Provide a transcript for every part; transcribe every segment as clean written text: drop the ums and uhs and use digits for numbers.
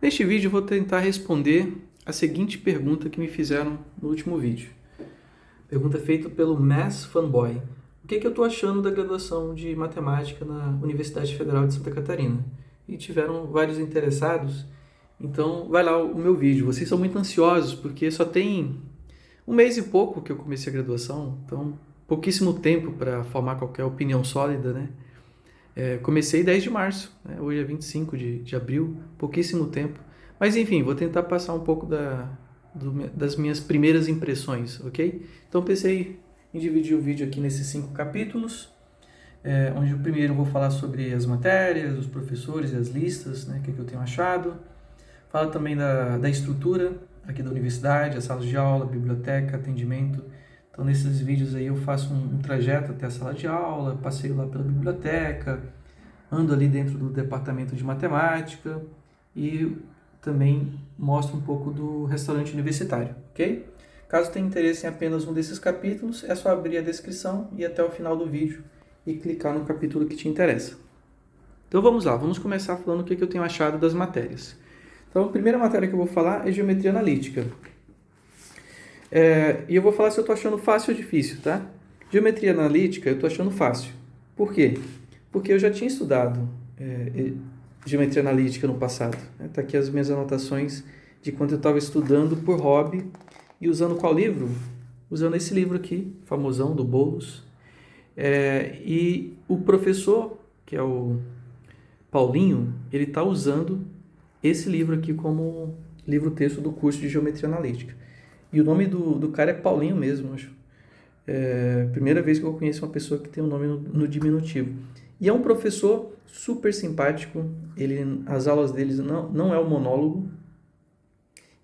Neste vídeo eu vou tentar responder a seguinte pergunta que me fizeram no último vídeo. Pergunta feita pelo Mass Fanboy. O que eu estou achando da graduação de matemática na Universidade Federal de Santa Catarina? E tiveram vários interessados, então vai lá o meu vídeo. Vocês são muito ansiosos porque só tem um mês e pouco que eu comecei a graduação, então pouquíssimo tempo para formar qualquer opinião sólida, né? Comecei 10 de março, né? Hoje é 25 de abril, pouquíssimo tempo. Mas enfim, vou tentar passar um pouco das minhas primeiras impressões, ok? Então pensei em dividir o vídeo aqui nesses 5 capítulos, onde o primeiro eu vou falar sobre as matérias, os professores e as listas, né? O que eu tenho achado. Fala também da estrutura aqui da universidade, as salas de aula, biblioteca, atendimento. Então, nesses vídeos aí eu faço um trajeto até a sala de aula, passeio lá pela biblioteca, ando ali dentro do departamento de matemática e também mostro um pouco do restaurante universitário, ok? Caso tenha interesse em apenas um desses capítulos, é só abrir a descrição e ir até o final do vídeo e clicar no capítulo que te interessa. Então vamos lá, vamos começar falando o que eu tenho achado das matérias. Então, a primeira matéria que eu vou falar é geometria analítica. E eu vou falar se eu estou achando fácil ou difícil, tá? Geometria analítica eu estou achando fácil. Por quê? Porque eu já tinha estudado geometria analítica no passado. Tá aqui as minhas anotações de quando eu estava estudando por hobby e usando qual livro? Usando esse livro aqui, famosão, do Boulos. E o professor, que é o Paulinho, ele está usando esse livro aqui como livro-texto do curso de geometria analítica. E o nome do cara é Paulinho mesmo, acho. Primeira vez que eu conheço uma pessoa que tem um nome no diminutivo. E é um professor super simpático. As aulas dele não é um monólogo.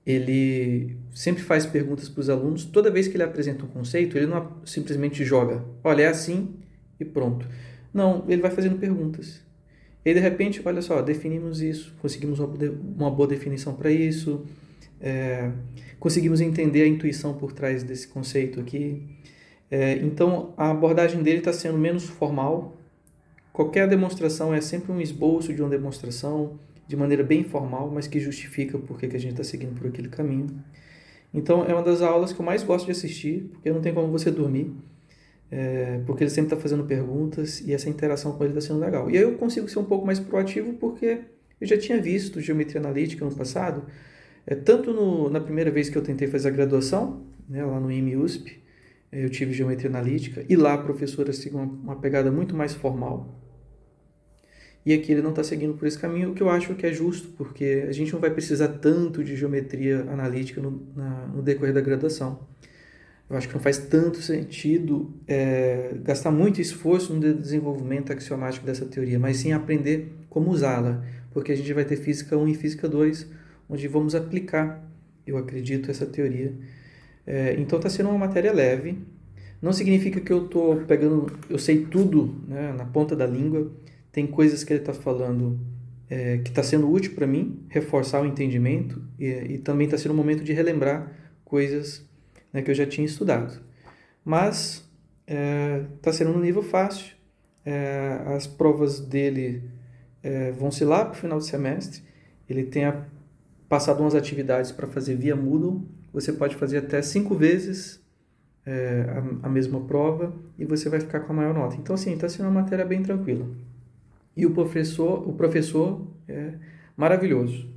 Ele sempre faz perguntas para os alunos. Toda vez que ele apresenta um conceito, ele não simplesmente joga. Olha, é assim e pronto. Não, ele vai fazendo perguntas. E de repente, olha só, definimos isso, conseguimos uma boa definição para isso, conseguimos entender a intuição por trás desse conceito aqui. Então, a abordagem dele está sendo menos formal. Qualquer demonstração é sempre um esboço de uma demonstração, de maneira bem formal, mas que justifica por que a gente está seguindo por aquele caminho. Então, é uma das aulas que eu mais gosto de assistir, porque não tem como você dormir. Porque ele sempre está fazendo perguntas e essa interação com ele está sendo legal. E aí eu consigo ser um pouco mais proativo porque eu já tinha visto geometria analítica no passado, tanto na primeira vez que eu tentei fazer a graduação, né, lá no IME-USP, eu tive geometria analítica e lá a professora seguiu uma pegada muito mais formal. E aqui ele não está seguindo por esse caminho, o que eu acho que é justo, porque a gente não vai precisar tanto de geometria analítica no decorrer da graduação. Eu acho que não faz tanto sentido gastar muito esforço no desenvolvimento axiomático dessa teoria, mas sim aprender como usá-la, porque a gente vai ter Física 1 e Física 2, onde vamos aplicar, eu acredito, essa teoria. Então está sendo uma matéria leve, não significa que eu sei tudo, né, na ponta da língua, tem coisas que ele está falando que está sendo útil para mim, reforçar o entendimento, e também está sendo um momento de relembrar coisas, né, que eu já tinha estudado. Mas está sendo um nível fácil. As provas dele vão ser lá para o final do semestre. Ele tem passado umas atividades para fazer via Moodle. Você pode fazer até 5 vezes a mesma prova e você vai ficar com a maior nota. Então, assim, está sendo uma matéria bem tranquila. E o professor é maravilhoso.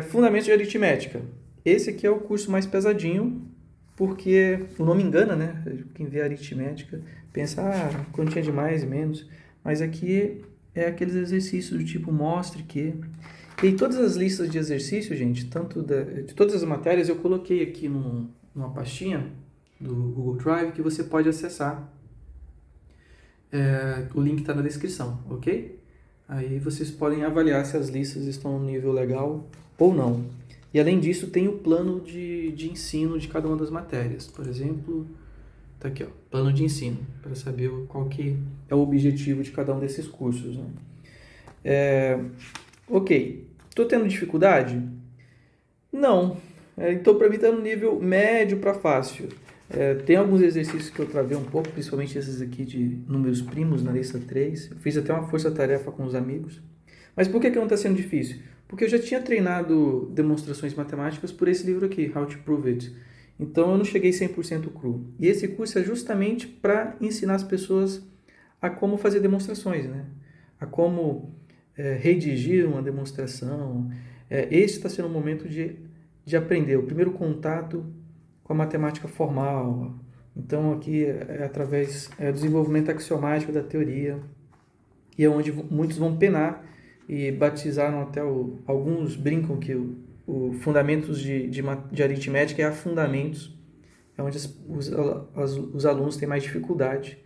Fundamentos de aritmética. Esse aqui é o curso mais pesadinho, porque o nome engana, né? Quem vê aritmética pensa, quantia de mais e menos. Mas aqui é aqueles exercícios do tipo mostre que... E todas as listas de exercícios, gente, de todas as matérias, eu coloquei aqui numa pastinha do Google Drive que você pode acessar. O link está na descrição, ok? Aí vocês podem avaliar se as listas estão no nível legal ou não. E além disso, tem o plano de ensino de cada uma das matérias. Por exemplo, tá aqui, ó, plano de ensino, para saber qual que é o objetivo de cada um desses cursos, né? Ok, estou tendo dificuldade? Não. Então, para mim, está no nível médio para fácil. Tem alguns exercícios que eu travei um pouco, principalmente esses aqui de números primos na lista 3. Eu fiz até uma força-tarefa com os amigos. Mas por que não está sendo difícil? Porque eu já tinha treinado demonstrações matemáticas por esse livro aqui, How to Prove It. Então eu não cheguei 100% cru. E esse curso é justamente para ensinar as pessoas a como fazer demonstrações, né? A como redigir uma demonstração. Esse está sendo o momento de aprender, o primeiro contato com a matemática formal. Então aqui é através do desenvolvimento axiomático da teoria, e é onde muitos vão penar e batizaram até alguns brincam que o fundamentos de aritmética é a fundamentos, é onde os alunos têm mais dificuldade.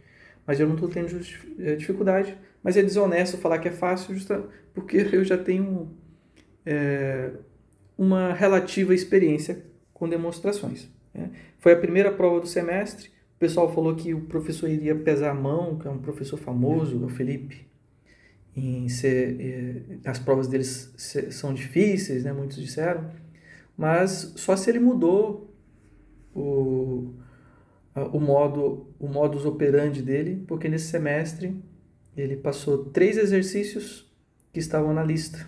Mas eu não estou tendo dificuldade, mas é desonesto falar que é fácil, porque eu já tenho uma relativa experiência com demonstrações. Né? Foi a primeira prova do semestre, o pessoal falou que o professor iria pesar a mão, que é um professor famoso, o Felipe, as provas deles são difíceis, né? Muitos disseram, mas só se ele mudou o modus operandi dele, porque nesse semestre ele passou 3 exercícios que estavam na lista,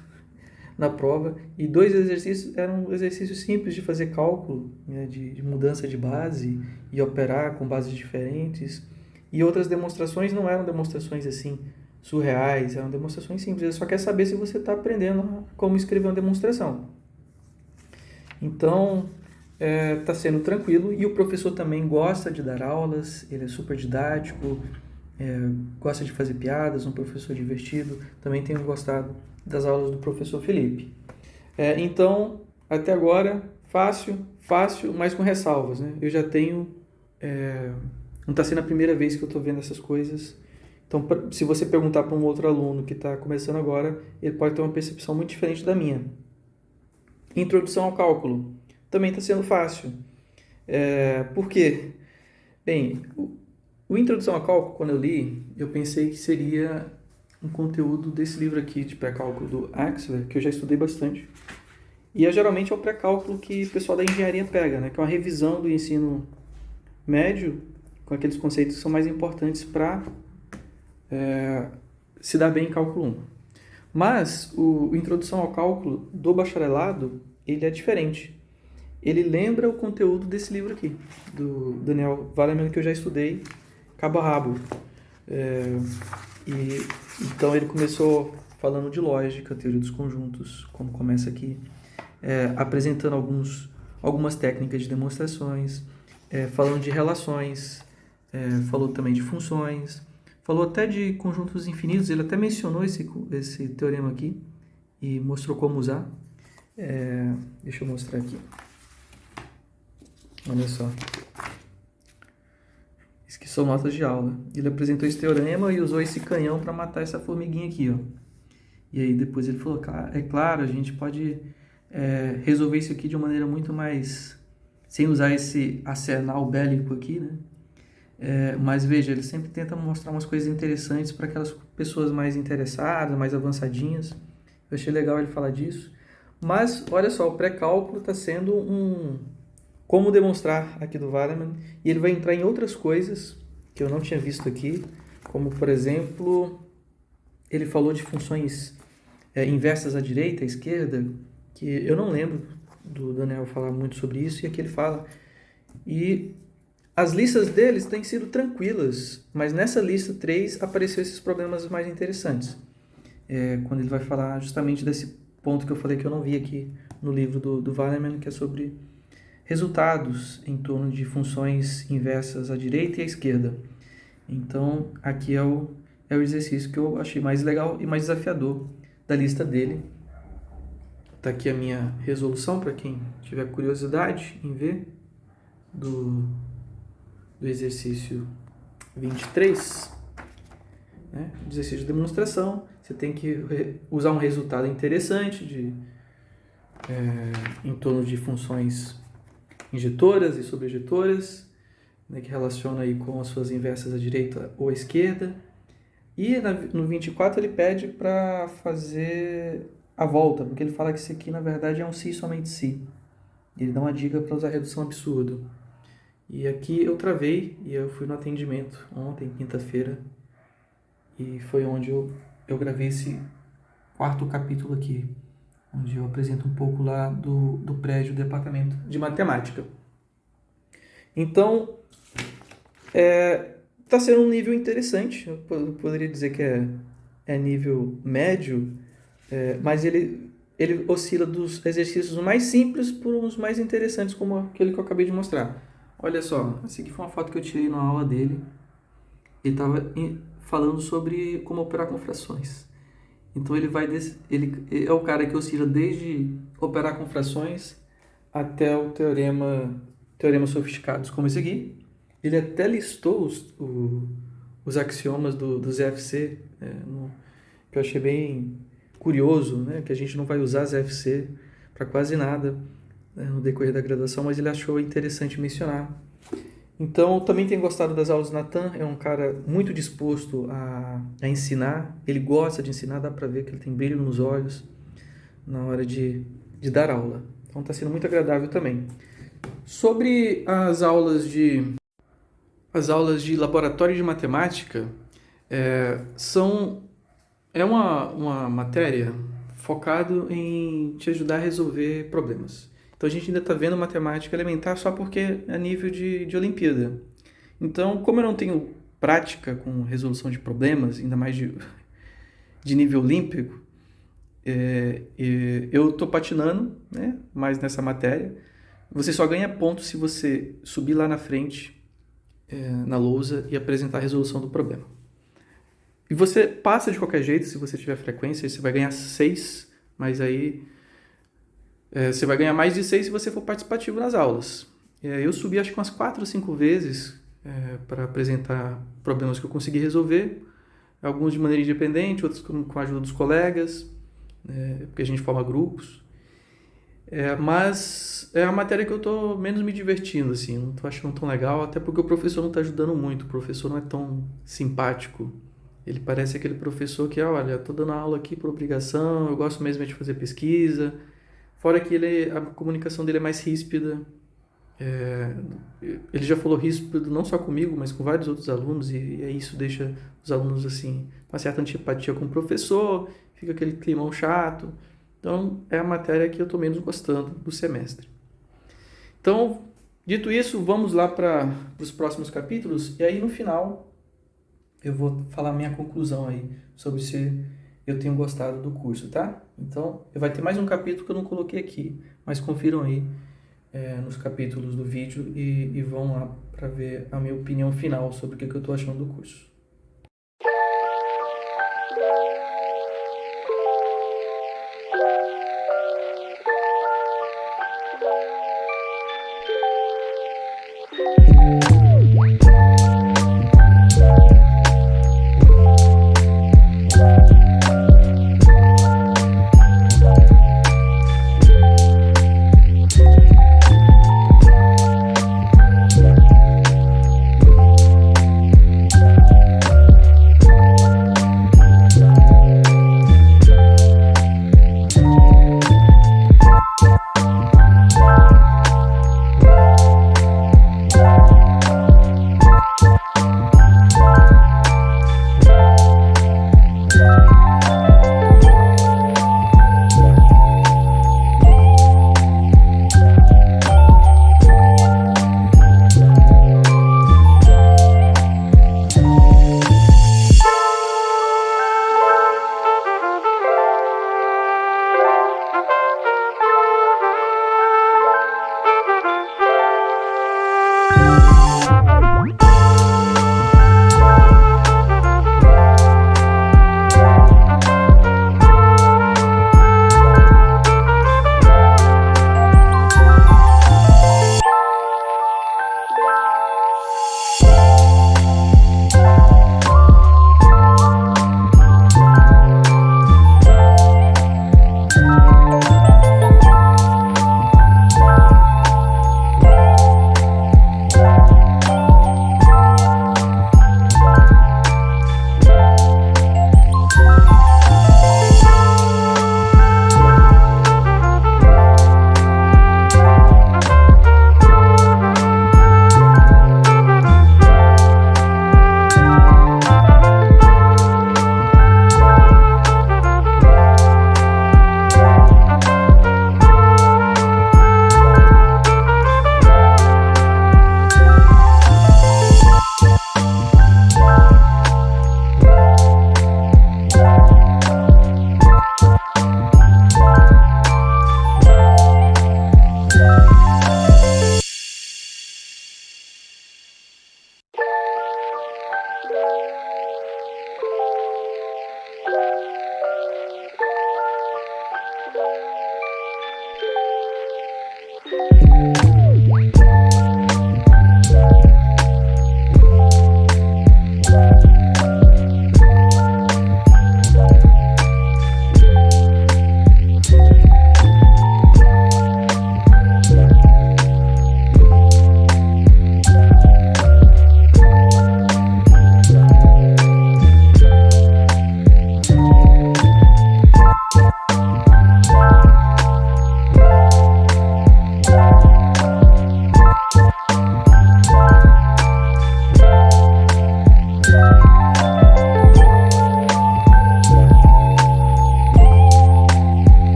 na prova, e 2 exercícios eram exercícios simples de fazer cálculo, né, de mudança de base e operar com bases diferentes, e outras demonstrações não eram demonstrações assim surreais, eram demonstrações simples. Ele só quer saber se você está aprendendo como escrever uma demonstração. Então, está sendo tranquilo, e o professor também gosta de dar aulas, ele é super didático, gosta de fazer piadas, um professor divertido. Também tenho gostado das aulas do professor Felipe. Então, até agora, fácil, mas com ressalvas, né? Eu já tenho... não está sendo a primeira vez que eu estou vendo essas coisas. Então, se você perguntar para um outro aluno que está começando agora, ele pode ter uma percepção muito diferente da minha. Introdução ao cálculo. Também está sendo fácil. Por quê? Bem, o Introdução ao Cálculo, quando eu li, eu pensei que seria um conteúdo desse livro aqui de pré-cálculo do Axler, que eu já estudei bastante. E geralmente é o pré-cálculo que o pessoal da engenharia pega, né? Que é uma revisão do ensino médio com aqueles conceitos que são mais importantes para se dar bem em cálculo 1. Mas o Introdução ao Cálculo do bacharelado, ele é diferente. Ele lembra o conteúdo desse livro aqui, do Daniel Wahlermann, que eu já estudei cabo a rabo. Então ele começou falando de lógica, teoria dos conjuntos, como começa aqui, apresentando algumas técnicas de demonstrações, falando de relações, falou também de funções, falou até de conjuntos infinitos. Ele até mencionou esse teorema aqui e mostrou como usar. Deixa eu mostrar aqui. Olha só. Isso aqui são notas de aula. Ele apresentou esse teorema e usou esse canhão para matar essa formiguinha aqui, ó. E aí depois ele falou, é claro, a gente pode resolver isso aqui de uma maneira muito mais... sem usar esse arsenal bélico aqui, né? Mas veja, ele sempre tenta mostrar umas coisas interessantes para aquelas pessoas mais interessadas, mais avançadinhas. Eu achei legal ele falar disso. Mas, olha só, o pré-cálculo está sendo como demonstrar aqui do Wahlermann, e ele vai entrar em outras coisas que eu não tinha visto aqui, como, por exemplo, ele falou de funções inversas à direita, à esquerda, que eu não lembro do Daniel falar muito sobre isso, e aqui ele fala. E as listas deles têm sido tranquilas, mas nessa lista 3 apareceu esses problemas mais interessantes, quando ele vai falar justamente desse ponto que eu falei que eu não vi aqui no livro do Wahlermann, que é sobre resultados em torno de funções inversas à direita e à esquerda. Então, aqui é o exercício que eu achei mais legal e mais desafiador da lista dele. Está aqui a minha resolução, para quem tiver curiosidade em ver, do exercício 23, né? Exercício de demonstração. Você tem que usar um resultado interessante em torno de funções injetoras e sobrejetoras, né, que relaciona aí com as suas inversas à direita ou à esquerda. E no 24 ele pede para fazer a volta, porque ele fala que isso aqui na verdade é um si somente si. Ele dá uma dica para usar redução absurda. E aqui eu travei e eu fui no atendimento ontem, quinta-feira, e foi onde eu gravei esse 4º capítulo aqui onde eu apresento um pouco lá do prédio do departamento de matemática. Então, está sendo um nível interessante, eu poderia dizer que é nível médio, mas ele oscila dos exercícios mais simples por uns mais interessantes, como aquele que eu acabei de mostrar. Olha só, essa aqui foi uma foto que eu tirei na aula dele. Ele estava falando sobre como operar com frações. Então ele é o cara que oscila desde operar com frações até o teoremas sofisticados, como esse aqui. Ele até listou os axiomas do ZFC, que eu achei bem curioso, né? Que a gente não vai usar ZFC para quase nada, né, no decorrer da graduação, mas ele achou interessante mencionar. Então, também tenho gostado das aulas do Nathan, é um cara muito disposto a ensinar, ele gosta de ensinar, dá para ver que ele tem brilho nos olhos na hora de dar aula. Então, está sendo muito agradável também. Sobre as aulas de laboratório de matemática, é uma matéria focada em te ajudar a resolver problemas. Então a gente ainda está vendo matemática elementar só porque é nível de Olimpíada. Então, como eu não tenho prática com resolução de problemas, ainda mais de nível olímpico, eu estou patinando, né, mais nessa matéria. Você só ganha ponto se você subir lá na frente, na lousa, e apresentar a resolução do problema. E você passa de qualquer jeito, se você tiver frequência, você vai ganhar 6, mas aí você vai ganhar mais de 6 se você for participativo nas aulas. Eu subi acho que umas 4 ou 5 vezes para apresentar problemas que eu consegui resolver, alguns de maneira independente, outros com a ajuda dos colegas, porque a gente forma grupos. Mas é a matéria que eu estou menos me divertindo, assim, não estou achando tão legal, até porque o professor não está ajudando muito, o professor não é tão simpático. Ele parece aquele professor que, olha, estou dando aula aqui por obrigação, eu gosto mesmo de fazer pesquisa. Fora que a comunicação dele é mais ríspida. Ele já falou ríspido não só comigo, mas com vários outros alunos, e isso deixa os alunos assim, com uma certa antipatia com o professor, fica aquele climão chato. Então, é a matéria que eu estou menos gostando do semestre. Então, dito isso, vamos lá para os próximos capítulos, e aí no final eu vou falar minha conclusão aí sobre se eu tenho gostado do curso, tá? Então, vai ter mais um capítulo que eu não coloquei aqui, mas confiram aí nos capítulos do vídeo e vão lá para ver a minha opinião final sobre o que eu estou achando do curso.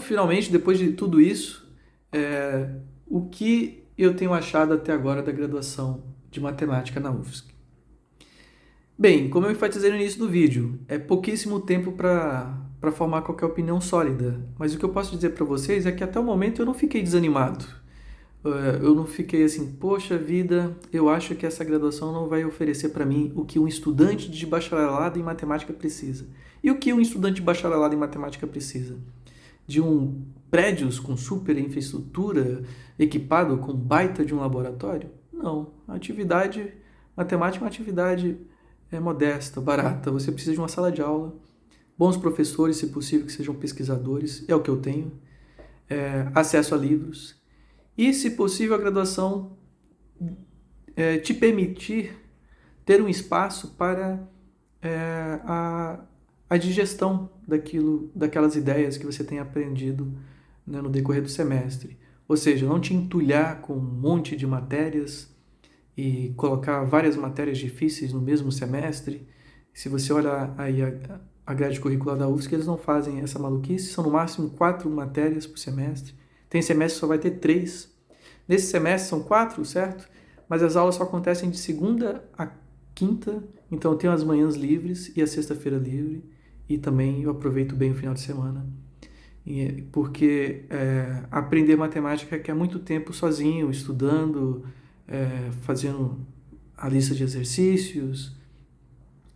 finalmente, depois de tudo isso, o que eu tenho achado até agora da graduação de matemática na UFSC? Bem, como eu enfatizei no início do vídeo, é pouquíssimo tempo para formar qualquer opinião sólida, mas o que eu posso dizer para vocês é que até o momento eu não fiquei desanimado. Eu não fiquei assim, poxa vida, eu acho que essa graduação não vai oferecer para mim o que um estudante de bacharelado em matemática precisa. E o que um estudante de bacharelado em matemática precisa? De prédios com super infraestrutura, equipado com baita de um laboratório? Não. A atividade matemática é uma atividade modesta, barata. Você precisa de uma sala de aula, bons professores, se possível que sejam pesquisadores, é o que eu tenho, acesso a livros e, se possível, a graduação te permitir ter um espaço para a digestão daquelas ideias que você tem aprendido, né, no decorrer do semestre. Ou seja, não te entulhar com um monte de matérias e colocar várias matérias difíceis no mesmo semestre. Se você olhar aí a grade curricular da UFSC, eles não fazem essa maluquice, são no máximo 4 matérias por semestre. Tem semestre que só vai ter 3. Nesse semestre são 4, certo? Mas as aulas só acontecem de segunda a quinta, então eu tenho as manhãs livres e a sexta-feira livre, e também eu aproveito bem o final de semana. Porque aprender matemática requer muito tempo sozinho, estudando, fazendo a lista de exercícios,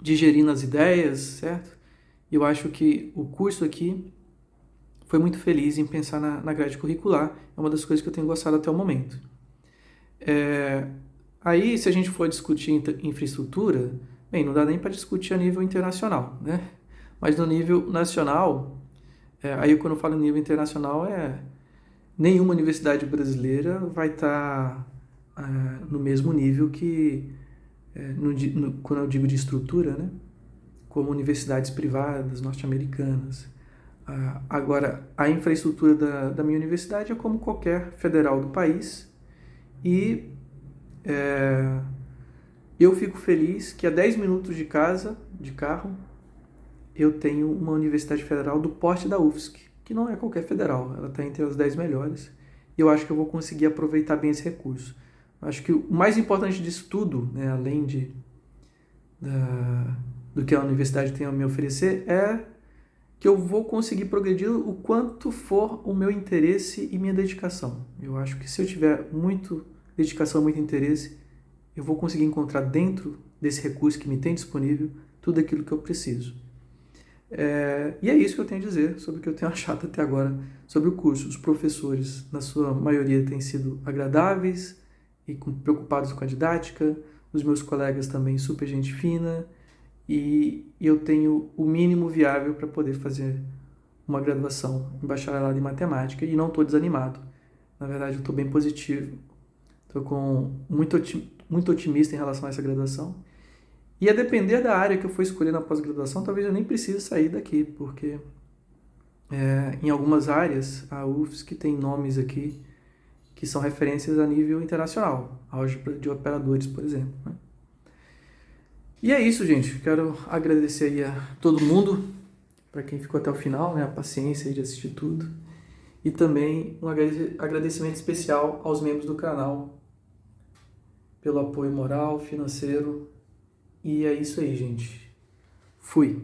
digerindo as ideias, certo? E eu acho que o curso aqui foi muito feliz em pensar na grade curricular, é uma das coisas que eu tenho gostado até o momento. Aí, se a gente for discutir infraestrutura, bem, não dá nem para discutir a nível internacional, né? Mas no nível nacional, aí quando eu falo nível internacional, nenhuma universidade brasileira vai estar no mesmo nível que, quando eu digo de estrutura, né? Como universidades privadas norte-americanas. Agora, a infraestrutura da minha universidade é como qualquer federal do país, e eu fico feliz que a 10 minutos de casa, de carro, eu tenho uma universidade federal do porte da UFSC, que não é qualquer federal, ela está entre as 10 melhores, e eu acho que eu vou conseguir aproveitar bem esse recurso. Eu acho que o mais importante disso tudo, né, além do que a universidade tem a me oferecer, é que eu vou conseguir progredir o quanto for o meu interesse e minha dedicação. Eu acho que se eu tiver muita dedicação, muito interesse, eu vou conseguir encontrar dentro desse recurso que me tem disponível tudo aquilo que eu preciso. E é isso que eu tenho a dizer sobre o que eu tenho achado até agora sobre o curso. Os professores, na sua maioria, têm sido agradáveis e preocupados com a didática. Os meus colegas também, super gente fina. E eu tenho o mínimo viável para poder fazer uma graduação em bacharelado em matemática, e não estou desanimado. Na verdade, eu estou bem positivo. Estou muito otimista em relação a essa graduação. E a depender da área que eu for escolher na pós-graduação, talvez eu nem precise sair daqui, porque em algumas áreas a UFSC tem nomes aqui que são referências a nível internacional, álgebra de operadores, por exemplo, né? E é isso, gente. Quero agradecer aí a todo mundo, para quem ficou até o final, né, a paciência aí de assistir tudo. E também um agradecimento especial aos membros do canal pelo apoio moral, financeiro. E é isso aí, gente. Fui!